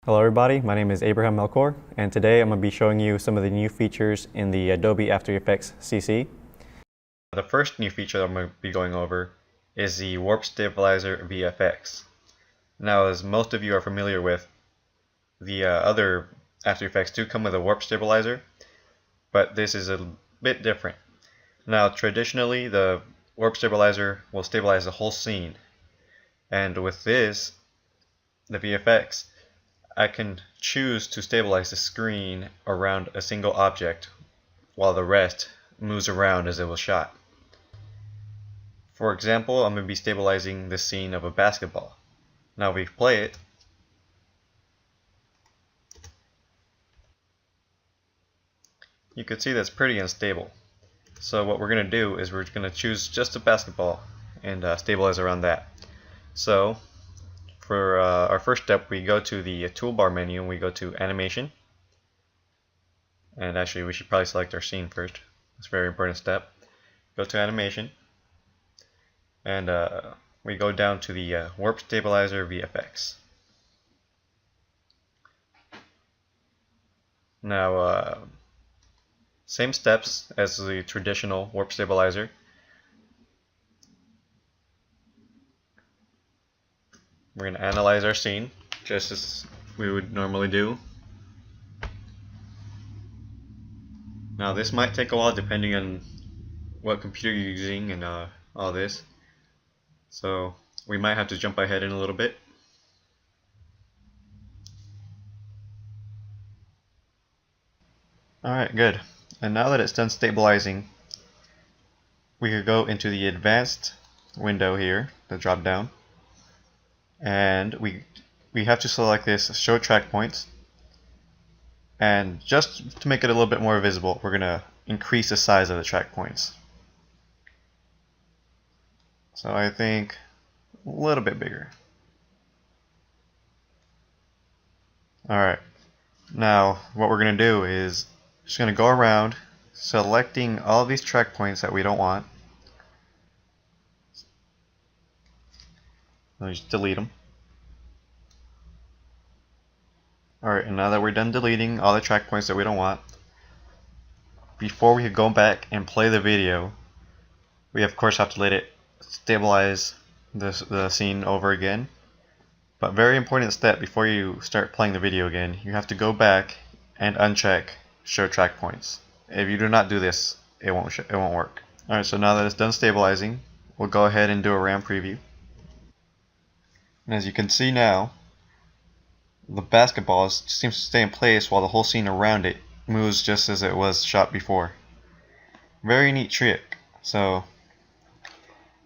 Hello everybody, my name is Abraham Melchor, and today I'm going to be showing you some of the new features in the Adobe After Effects CC. The first new feature that I'm going to be going over is the Warp Stabilizer VFX. Now, as most of you are familiar with, the other After Effects do come with a Warp Stabilizer, but this is a bit different. Now, traditionally, the Warp Stabilizer will stabilize the whole scene, and with this, the VFX, I can choose to stabilize the screen around a single object while the rest moves around as it was shot. For example, I'm going to be stabilizing the scene of a basketball. Now if we play it, you can see that's pretty unstable. So what we're going to do is we're going to choose just a basketball and stabilize around that. So for our first step, we go to the toolbar menu and we go to animation. And actually we should probably select our scene first. It's a very important step. Go to animation and we go down to the Warp Stabilizer VFX. Now same steps as the traditional Warp Stabilizer. We're going to analyze our scene just as we would normally do. Now this might take a while depending on what computer you're using and all this. So we might have to jump ahead in a little bit. Alright, good. And now that it's done stabilizing, we could go into the advanced window here, the drop down. And we have to select this show track points, and just to make it a little bit more visible, we're going to increase the size of the track points. So I think a little bit bigger. Alright, now what we're going to do is just going to go around selecting all of these track points that we don't want. I'll just delete them. Alright, and now that we're done deleting all the track points that we don't want, before we could go back and play the video, we of course have to let it stabilize the scene over again. But very important step before you start playing the video again, you have to go back and uncheck show track points. If you do not do this, it won't work. Alright, so now that it's done stabilizing, we'll go ahead and do a RAM preview. And as you can see now, the basketball seems to stay in place while the whole scene around it moves just as it was shot before. Very neat trick, so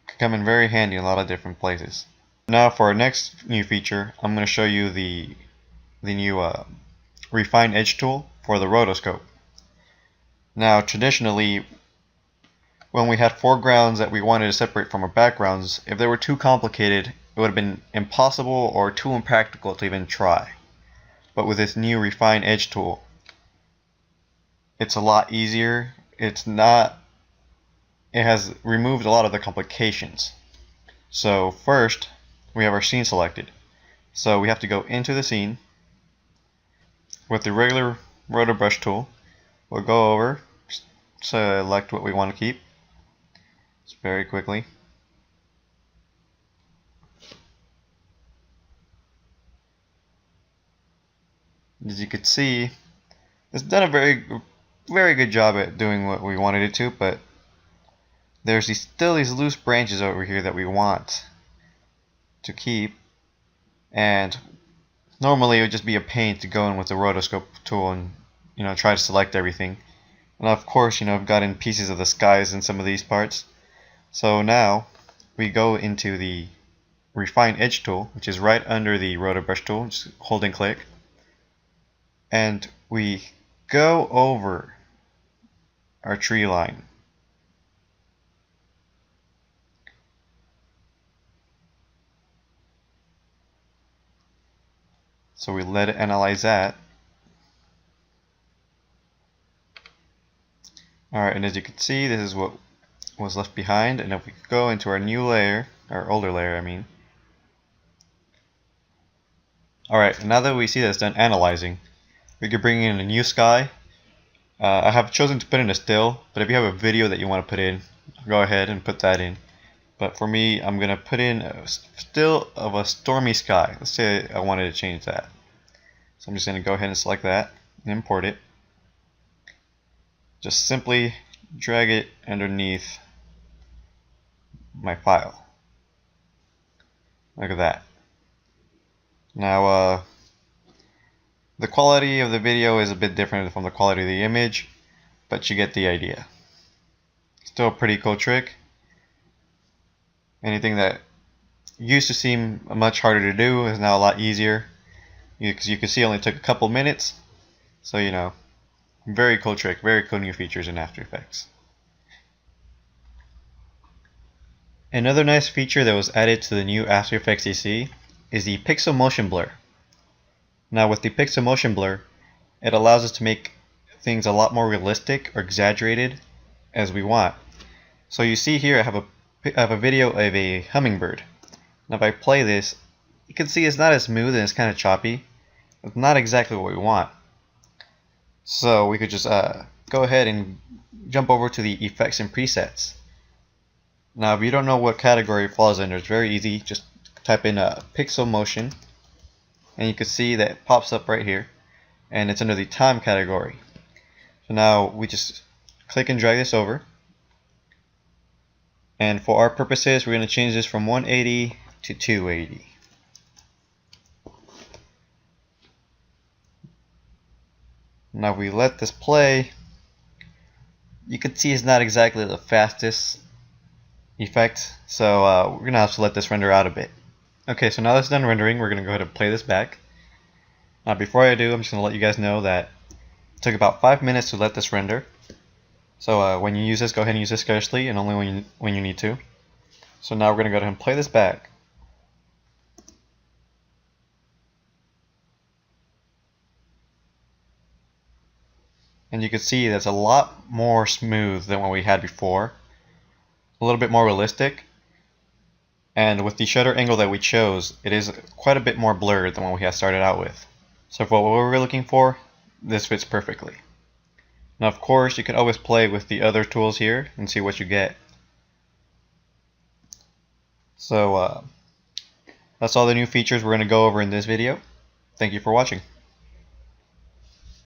could come in very handy in a lot of different places. Now for our next new feature, I'm going to show you the new Refine Edge tool for the rotoscope. Now traditionally, when we had foregrounds that we wanted to separate from our backgrounds, if they were too complicated, it would have been impossible or too impractical to even try. But with this new Refine Edge tool, it's a lot easier. It has removed a lot of the complications. So first, we have our scene selected. So we have to go into the scene with the regular roto brush tool. We'll go over, select what we want to keep. Just very quickly. As you can see, it's done a very good job at doing what we wanted it to, but there's still these loose branches over here that we want to keep, and normally it would just be a pain to go in with the rotoscope tool and try to select everything. And of course, I've gotten pieces of the skies in some of these parts. So now we go into the Refine Edge tool, which is right under the roto brush tool. Just hold and click, and we go over our tree line. So we let it analyze that. Alright, and as you can see, this is what was left behind. And if we go into our new layer, our older layer I mean, Alright, now that we see that's done analyzing, we could bring in a new sky. I have chosen to put in a still, but if you have a video that you want to put in, go ahead and put that in. But for me, I'm going to put in a still of a stormy sky. Let's say I wanted to change that. So I'm just going to go ahead and select that and import it. Just simply drag it underneath my file. Look at that. Now the quality of the video is a bit different from the quality of the image, but you get the idea. Still a pretty cool trick. Anything that used to seem much harder to do is now a lot easier, because you can see it only took a couple minutes. So, you know, very cool trick, very cool new features in After Effects. Another nice feature that was added to the new AfterEffectsCC is the pixel motion blur. Now with the pixel motion blur, it allows us to make things a lot more realistic or exaggerated as we want. So you see here I have a video of a hummingbird. Now if I play this, you can see it's not as smooth and it's kind of choppy. It's not exactly what we want. So we could just go ahead and jump over to the effects and presets. Now if you don't know what category it falls under, it's very easy. Just type in pixel motion and you can see that it pops up right here, and it's under the time category. So now we just click and drag this over, and for our purposes we're going to change this from 180 to 280. Now if we let this play, you can see it's not exactly the fastest effect, so we're going to have to let this render out a bit. Okay, so now that's done rendering, we're going to go ahead and play this back. Now before I do, I'm just going to let you guys know that it took about 5 minutes to let this render. So when you use this, go ahead and use this scarcely and only when you need to. So now we're going to go ahead and play this back. And you can see that's a lot more smooth than what we had before. A little bit more realistic. And with the shutter angle that we chose, it is quite a bit more blurred than what we had started out with. So for what we're looking for, this fits perfectly. Now of course you can always play with the other tools here and see what you get. So that's all the new features we're going to go over in this video. Thank you for watching.